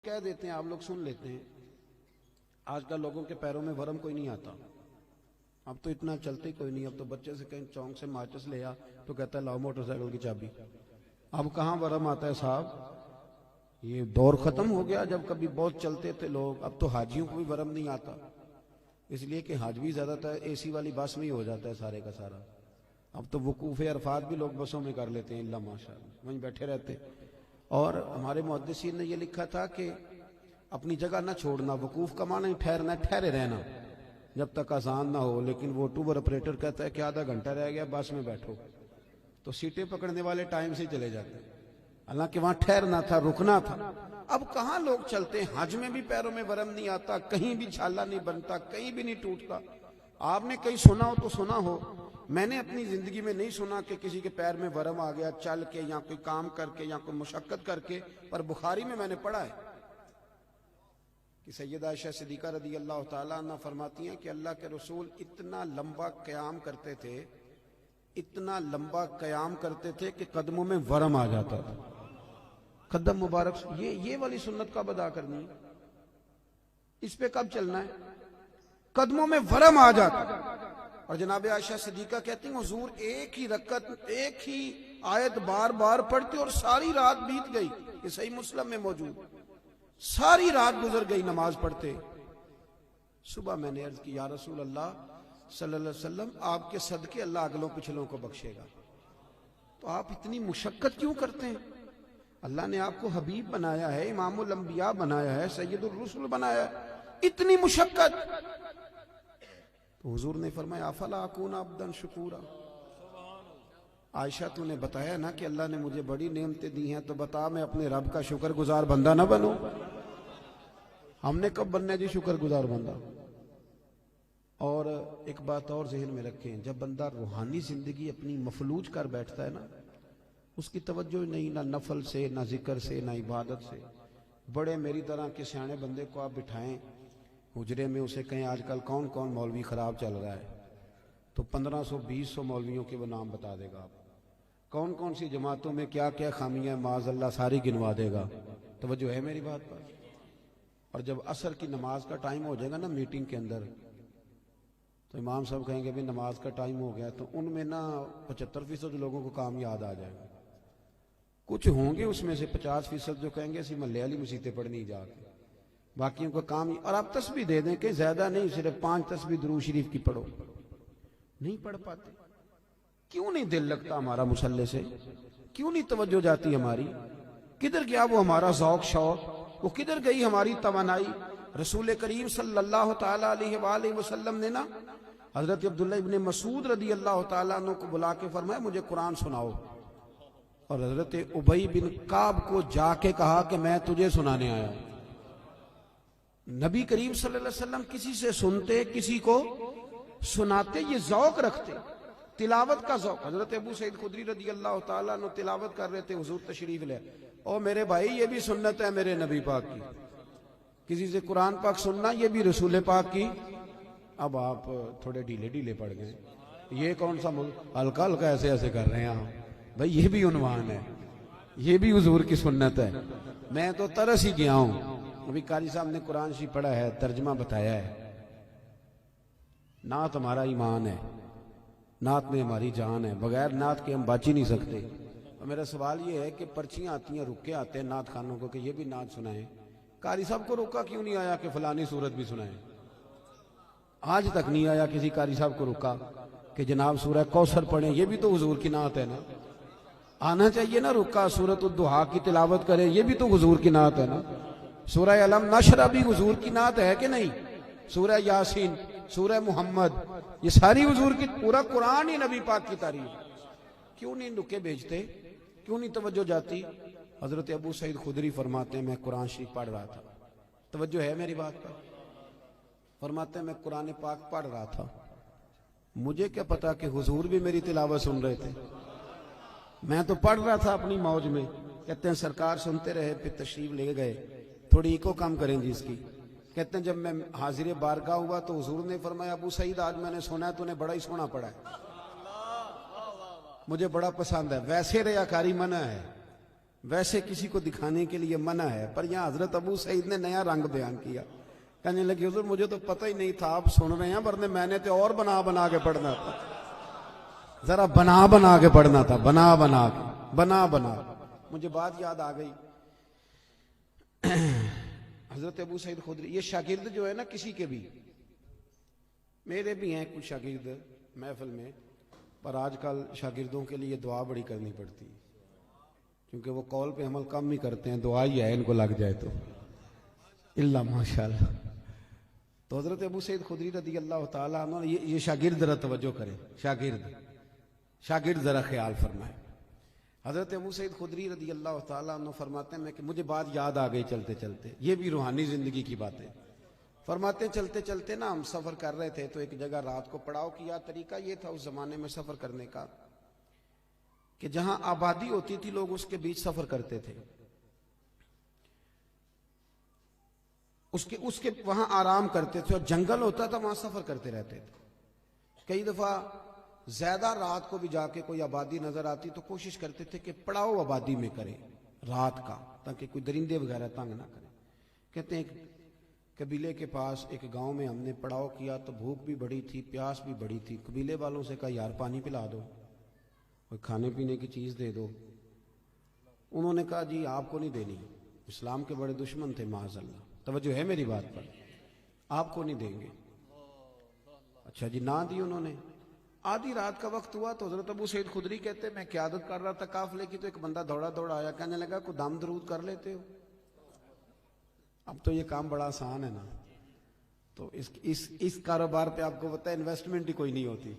کہہ دیتے ہیں آپ لوگ سن لیتے ہیں. آج کل لوگوں کے پیروں میں ورم کوئی نہیں آتا. اب تو اتنا چلتے کوئی نہیں. اب تو بچے سے کہیں چونک سے ماچس لے آ تو کہتا ہے لاؤ موٹر سائیکل کی چابی. اب کہاں ورم آتا ہے صاحب. یہ دور ختم ہو گیا جب کبھی بہت چلتے تھے لوگ. اب تو حاجیوں کو بھی ورم نہیں آتا, اس لیے کہ حاج بھی زیادہ تر اے سی والی بس میں ہی ہو جاتا ہے سارے کا سارا. اب تو وقوف عرفات بھی لوگ بسوں میں کر لیتے ہیں, اللہ ماشاء اللہ وہیں بیٹھے رہتے. اور ہمارے محدثین نے یہ لکھا تھا کہ اپنی جگہ نہ چھوڑنا. وقوف کا معنی ٹھہرنا, ٹھہرے رہنا جب تک اذان نہ ہو. لیکن وہ ٹوبر آپریٹر کہتا ہے کہ آدھا گھنٹہ رہ گیا بس میں بیٹھو, تو سیٹیں پکڑنے والے ٹائم سے چلے جاتے ہیں. حالانکہ وہاں ٹھہرنا تھا, رکنا تھا. اب کہاں لوگ چلتے ہیں. حج میں بھی پیروں میں ورم نہیں آتا, کہیں بھی چھالا نہیں بنتا, کہیں بھی نہیں ٹوٹتا. آپ نے کہیں سنا ہو تو سنا ہو, میں نے اپنی زندگی میں نہیں سنا کہ کسی کے پیر میں ورم آ گیا چل کے یا کوئی کام کر کے یا کوئی مشقت کر کے. پر بخاری میں نے پڑھا ہے کہ سیدہ عائشہ صدیقہ رضی اللہ تعالیٰ عنہ فرماتی ہیں کہ اللہ کے رسول اتنا لمبا قیام کرتے تھے, اتنا لمبا قیام کرتے تھے کہ قدموں میں ورم آ جاتا تھا. قدم مبارک یہ والی سنت کب ادا کرنی ہے, اس پہ کب چلنا ہے. قدموں میں ورم آ جاتا. اور جناب عائشہ صدیقہ کہتی ہیں حضور ایک ہی رکعت ایک ہی آیت بار بار پڑھتے اور ساری رات بیت گئی. یہ صحیح مسلم میں موجود, ساری رات گزر گئی نماز پڑھتے. صبح میں نے عرض کی یا رسول اللہ صلی اللہ علیہ وسلم آپ کے صدقے اللہ اگلوں پچھلوں کو بخشے گا, تو آپ اتنی مشقت کیوں کرتے ہیں. اللہ نے آپ کو حبیب بنایا ہے, امام الانبیاء بنایا ہے, سید الرسل بنایا ہے, اتنی مشقت. تو حضور نے فرمایا افلا اکون عبدا شکورا. عائشہ تو نے بتایا نا کہ اللہ نے مجھے بڑی نعمتیں دی ہیں, تو بتا میں اپنے رب کا شکر گزار بندہ نہ بنوں. ہم نے کب بننا ہے جی شکر گزار بندہ. اور ایک بات اور ذہن میں رکھیں, جب بندہ روحانی زندگی اپنی مفلوج کر بیٹھتا ہے نا, اس کی توجہ نہیں نہ نفل سے, نہ ذکر سے, نہ عبادت سے. بڑے میری طرح کے سیانے بندے کو آپ بٹھائیں حجرے میں, اسے کہیں آج کل کون کون مولوی خراب چل رہا ہے, تو 1500-2000 مولویوں کے وہ نام بتا دے گا. آپ کون کون سی جماعتوں میں کیا کیا خامیاں معاذ اللہ ساری گنوا دے گا. توجہ ہے میری بات پر. اور جب عصر کی نماز کا ٹائم ہو جائے گا نا میٹنگ کے اندر, تو امام صاحب کہیں گے بھی نماز کا ٹائم ہو گیا, تو ان میں نا 75% لوگوں کو کام یاد آ جائے گا. کچھ ہوں گے اس میں سے 50% جو کہیں گے اسی محلے والی مسیتیں پڑھنی جا کے, باقیوں کا کام. اور آپ تسبیح دے دیں کہ زیادہ نہیں, صرف 5 تسبیح درود شریف کی پڑھو. نہیں پڑھ پاتے. کیوں نہیں دل لگتا ہمارا مصلی سے, کیوں نہیں توجہ جاتی ہماری. کدھر گیا وہ ہمارا ذوق شوق, وہ کدھر گئی ہماری توانائی. رسول کریم صلی اللہ تعالیٰ علیہ وآلہ وسلم نے نا حضرت عبداللہ ابن مسعود رضی اللہ تعالیٰ عنہ کو بلا کے فرمایا مجھے قرآن سناؤ. اور حضرت ابی بن کعب کو جا کے کہا کہ میں تجھے سنانے آیا. نبی کریم صلی اللہ علیہ وسلم کسی سے سنتے, کسی کو سناتے, یہ ذوق رکھتے, تلاوت کا ذوق. حضرت ابو سعید خدری رضی اللہ تعالیٰ عنہ تلاوت کر رہے تھے, حضور تشریف لے. اور میرے بھائی یہ بھی سنت ہے میرے نبی پاک کی, کسی سے قرآن پاک سننا, یہ بھی رسول پاک کی. اب آپ تھوڑے ڈھیلے ڈھیلے پڑ گئے. یہ کون سا ہلکا ہلکا ایسے ایسے کر رہے ہیں آپ بھائی, یہ بھی عنوان ہے, یہ بھی حضور کی سنت ہے. میں تو ترس ہی گیا ہوں. ابھی قاری صاحب نے قرآن شریف پڑھا ہے, ترجمہ بتایا ہے. نعت ہمارا ایمان ہے, نعت میں ہماری جان ہے, بغیر نعت کے ہم بچ ہی نہیں سکتے. اور میرا سوال یہ ہے کہ پرچیاں آتی ہیں, رکے آتے ہیں نعت خانوں کو کہ یہ بھی نعت سنائیں. قاری صاحب کو روکا کیوں نہیں آیا کہ فلانی صورت بھی سنائیں. آج تک نہیں آیا کسی قاری صاحب کو روکا کہ جناب سورہ کوثر پڑھیں, یہ بھی تو حضور کی نعت ہے نا. آنا چاہیے نا رکا, سورۃ الضحیٰ کی تلاوت کریں, یہ بھی تو حضور کی نعت ہے نا. سورہ علم نشرح بھی حضور کی نعت ہے کہ نہیں. سورہ یاسین, سورہ محمد, یہ ساری حضور کی, پورا قرآن ہی نبی پاک کی تعریف. کیوں نہیں رکے بھیجتے, کیوں نہیں توجہ جاتی. حضرت ابو سعید خدری فرماتے ہیں میں قرآن شریف پڑھ رہا تھا, توجہ ہے میری بات پر. فرماتے ہیں میں قرآن پاک پڑھ رہا تھا, مجھے کیا پتا کہ حضور بھی میری تلاوت سن رہے تھے. میں تو پڑھ رہا تھا اپنی موج میں. کہتے ہیں سرکار سنتے رہے, پھر تشریف لے گئے. تھوڑی ایکو کم کریں جی اس کی. کہتے ہیں جب میں حاضر بارگاہ ہوا تو حضور نے فرمایا ابو سعید آج میں نے سنا ہے تو نے بڑا ہی سونا پڑھا ہے, مجھے بڑا پسند ہے. ویسے ریاکاری منع ہے, ویسے کسی کو دکھانے کے لیے منع ہے، پر یہاں حضرت ابو سعید نے نیا رنگ بیان کیا، کہنے لگے حضور مجھے تو پتہ ہی نہیں تھا آپ سن رہے ہیں، ورنہ میں نے تو اور بنا بنا کے پڑھنا تھا، ذرا بنا بنا کے پڑھنا تھا، بنا بنا کے، بنا بنا۔ مجھے بات یاد آ گئی، حضرت ابو سعید خدری، یہ شاگرد جو ہے نا کسی کے بھی، میرے بھی ہیں کچھ شاگرد محفل میں، پر آج کل شاگردوں کے لیے دعا بڑی کرنی پڑتی ہے، کیونکہ وہ قول پہ عمل کم ہی کرتے ہیں، دعا ہی ہے ان کو لگ جائے تو اللہ ماشاءاللہ۔ تو حضرت ابو سعید خدری رضی اللہ تعالیٰ عنہ، یہ شاگرد ذرا توجہ کریں، شاگرد ذرا خیال فرمائیں۔ حضرت ابو سعید خدری رضی اللہ تعالیٰ عنہ فرماتے ہیں کہ مجھے بات یاد آ گئی چلتے چلتے، یہ بھی روحانی زندگی کی باتیں، فرماتے ہیں چلتے چلتے نا ہم سفر کر رہے تھے تو ایک جگہ رات کو پڑاؤ کیا۔ طریقہ یہ تھا اس زمانے میں سفر کرنے کا کہ جہاں آبادی ہوتی تھی لوگ اس کے بیچ سفر کرتے تھے، اس کے وہاں آرام کرتے تھے، اور جنگل ہوتا تھا وہاں سفر کرتے رہتے تھے۔ کئی دفعہ زیادہ رات کو بھی جا کے کوئی آبادی نظر آتی تو کوشش کرتے تھے کہ پڑاؤ آبادی میں کریں رات کا، تاکہ کوئی درندے وغیرہ تنگ نہ کریں۔ کہتے ہیں قبیلے کے پاس ایک گاؤں میں ہم نے پڑاؤ کیا تو بھوک بھی بڑی تھی، پیاس بھی بڑی تھی۔ قبیلے والوں سے کہا یار پانی پلا دو، کوئی کھانے پینے کی چیز دے دو۔ انہوں نے کہا جی آپ کو نہیں دینی، اسلام کے بڑے دشمن تھے معاذ اللہ، توجہ ہے میری بات پر، آپ کو نہیں دیں گے۔ اچھا جی، نہ دی انہوں نے۔ آدھی رات کا وقت ہوا تو حضرت ابو سعید خدری کہتے میں قیادت کر رہا تھا قافلے کی، تو ایک بندہ دوڑا دوڑا آیا، کہنے لگا کوئی دم درود کر لیتے ہو؟ اب تو یہ کام بڑا آسان ہے نا، تو اس کاروبار پہ آپ کو پتہ ہے انویسٹمنٹ ہی کوئی نہیں ہوتی،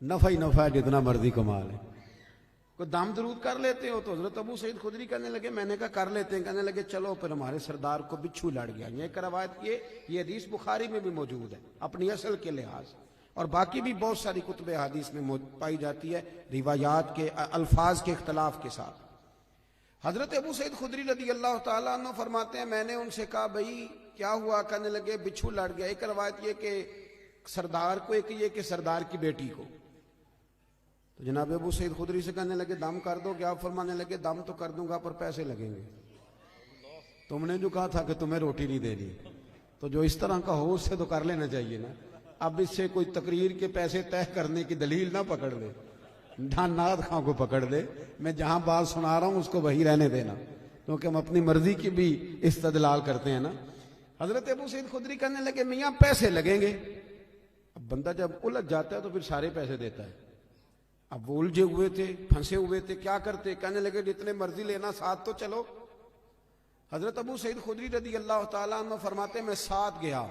نفع ہی نفع ہے، جتنا مرضی کما لے۔ کوئی دم درود کر لیتے ہو؟ تو حضرت ابو سعید خدری کہنے لگے میں نے کہا کر لیتے ہیں۔ کہنے لگے چلو، پھر ہمارے سردار کو بچھو لڑ گیا۔ یہ روایت یہ حدیث بخاری میں بھی موجود ہے اپنی اصل کے لحاظ، اور باقی بھی بہت ساری کتب حدیث میں پائی جاتی ہے، روایات کے الفاظ کے اختلاف کے ساتھ۔ حضرت ابو سعید خدری رضی اللہ تعالیٰ عنہ فرماتے ہیں میں نے ان سے کہا بھائی کیا ہوا؟ کہنے لگے بچھو لڑ گیا۔ ایک روایت یہ کہ سردار کو، ایک یہ کہ سردار کی بیٹی کو۔ تو جناب ابو سعید خدری سے کہنے لگے دم کر دو کیا؟ فرمانے لگے دم تو کر دوں گا پر پیسے لگیں گے، تم نے جو کہا تھا کہ تمہیں روٹی نہیں دینی، تو جو اس طرح کا ہو اس سے تو کر لینا چاہیے نا۔ اب اس سے کوئی تقریر کے پیسے طے کرنے کی دلیل نہ پکڑ لے، نعت خواں کو پکڑ لے۔ میں جہاں بات سنا رہا ہوں اس کو وہی رہنے دینا، کیونکہ ہم اپنی مرضی کی بھی استدلال کرتے ہیں نا۔ حضرت ابو سعید خدری کہنے لگے میاں پیسے لگیں گے۔ اب بندہ جب الجھ جاتا ہے تو پھر سارے پیسے دیتا ہے۔ اب وہ الجھے ہوئے تھے، پھنسے ہوئے تھے، کیا کرتے؟ کہنے لگے جتنے مرضی لینا، ساتھ تو چلو۔ حضرت ابو سعید خدری رضی اللہ تعالیٰ عنہ فرماتے میں ساتھ گیا،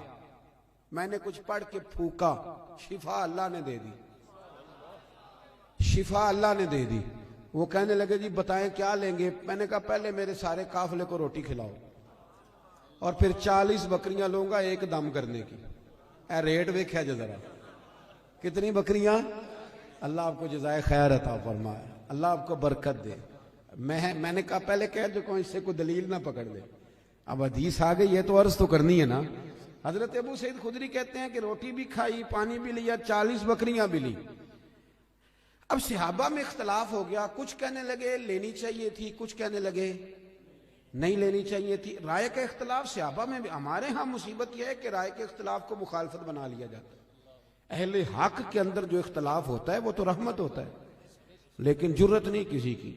میں نے کچھ پڑھ کے پھونکا، شفا اللہ نے دے دی، شفا اللہ نے دے دی۔ وہ کہنے لگے جی بتائیں کیا لیں گے؟ میں نے کہا پہلے میرے سارے قافلے کو روٹی کھلاؤ، اور پھر 40 بکریاں لوں گا ایک دم کرنے کی۔ اے ریٹ ویکھیا جو ذرا، کتنی بکریاں؟ اللہ آپ کو جزائے خیر عطا فرمائے، اللہ آپ کو برکت دے۔ میں نے کہا پہلے کہہ جو اس سے کوئی دلیل نہ پکڑ دے۔ اب حدیث آ گئی ہے تو عرض تو کرنی ہے نا۔ حضرت ابو سعید خدری کہتے ہیں کہ روٹی بھی کھائی، پانی بھی لیا، 40 بکریاں بھی لی۔ اب صحابہ میں اختلاف ہو گیا، کچھ کہنے لگے لینی چاہیے تھی، کچھ کہنے لگے نہیں لینی چاہیے تھی۔ رائے کا اختلاف صحابہ میں بھی۔ ہمارے ہاں مصیبت یہ ہے کہ رائے کے اختلاف کو مخالفت بنا لیا جاتا ہے۔ اہل حق کے اندر جو اختلاف ہوتا ہے وہ تو رحمت ہوتا ہے، لیکن جرت نہیں کسی کی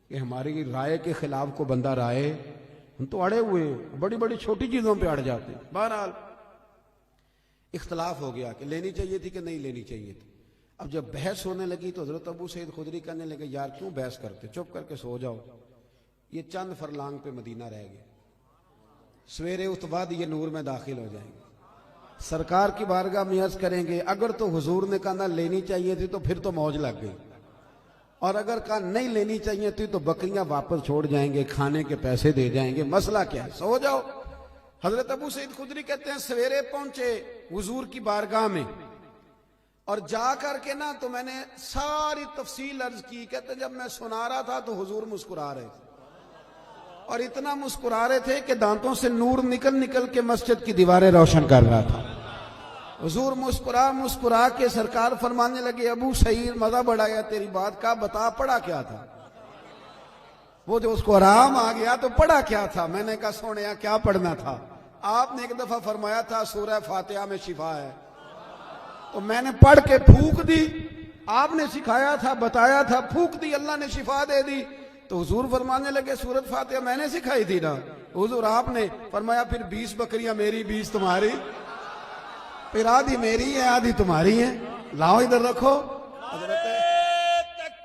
کہ ہماری رائے کے خلاف کو بندہ رائے، ہم تو اڑے ہوئے ہیں، بڑی بڑی چھوٹی چیزوں پہ اڑ جاتے ہیں۔ بہرحال اختلاف ہو گیا کہ لینی چاہیے تھی کہ نہیں لینی چاہیے تھی۔ اب جب بحث ہونے لگی تو حضرت ابو سعید خدری کہنے لگے یار کیوں بحث کرتے، چپ کر کے سو جاؤ، یہ چند فرلانگ پہ مدینہ رہ گئے، سویرے اس بعد یہ نور میں داخل ہو جائیں گے، سرکار کی بارگاہ میں عرض کریں گے اگر تو حضور نے کہا نہ لینی چاہیے تھی تو پھر تو موج لگ گئی، اور اگر کہا نہیں لینی چاہیے تھی تو بکریاں واپس چھوڑ جائیں گے، کھانے کے پیسے دے جائیں گے، مسئلہ کیا ہے، سو جاؤ۔ حضرت ابو سعید خدری کہتے ہیں سویرے پہنچے حضور کی بارگاہ میں، اور جا کر کے نا تو میں نے ساری تفصیل عرض کی۔ کہتے جب میں سنا رہا تھا تو حضور مسکرا رہے تھے، اور اتنا مسکرا رہے تھے کہ دانتوں سے نور نکل نکل کے مسجد کی دیواریں روشن کر رہا تھا۔ حضور مسکرا کے سرکار فرمانے لگے ابو سعید مزہ بڑھایا تیری بات کا، بتا پڑا کیا تھا؟ وہ جو اس کو آرام آ گیا تو پڑھا کیا تھا؟ میں نے کہا سونیا کیا پڑھنا تھا؟ آپ نے ایک دفعہ فرمایا تھا سورہ فاتحہ میں شفا ہے، تو میں نے پڑھ کے پھونک دی، آپ نے سکھایا تھا، بتایا تھا، پھونک دی، اللہ نے شفا دے دی۔ تو حضور فرمانے لگے سورۃ فاتحہ میں نے سکھائی تھی نا حضور، آپ نے فرمایا پھر 20 بکریاں میری 20 تمہاری، پھر آدھی میری ہے آدھی تمہاری ہے، لاؤ ادھر رکھو۔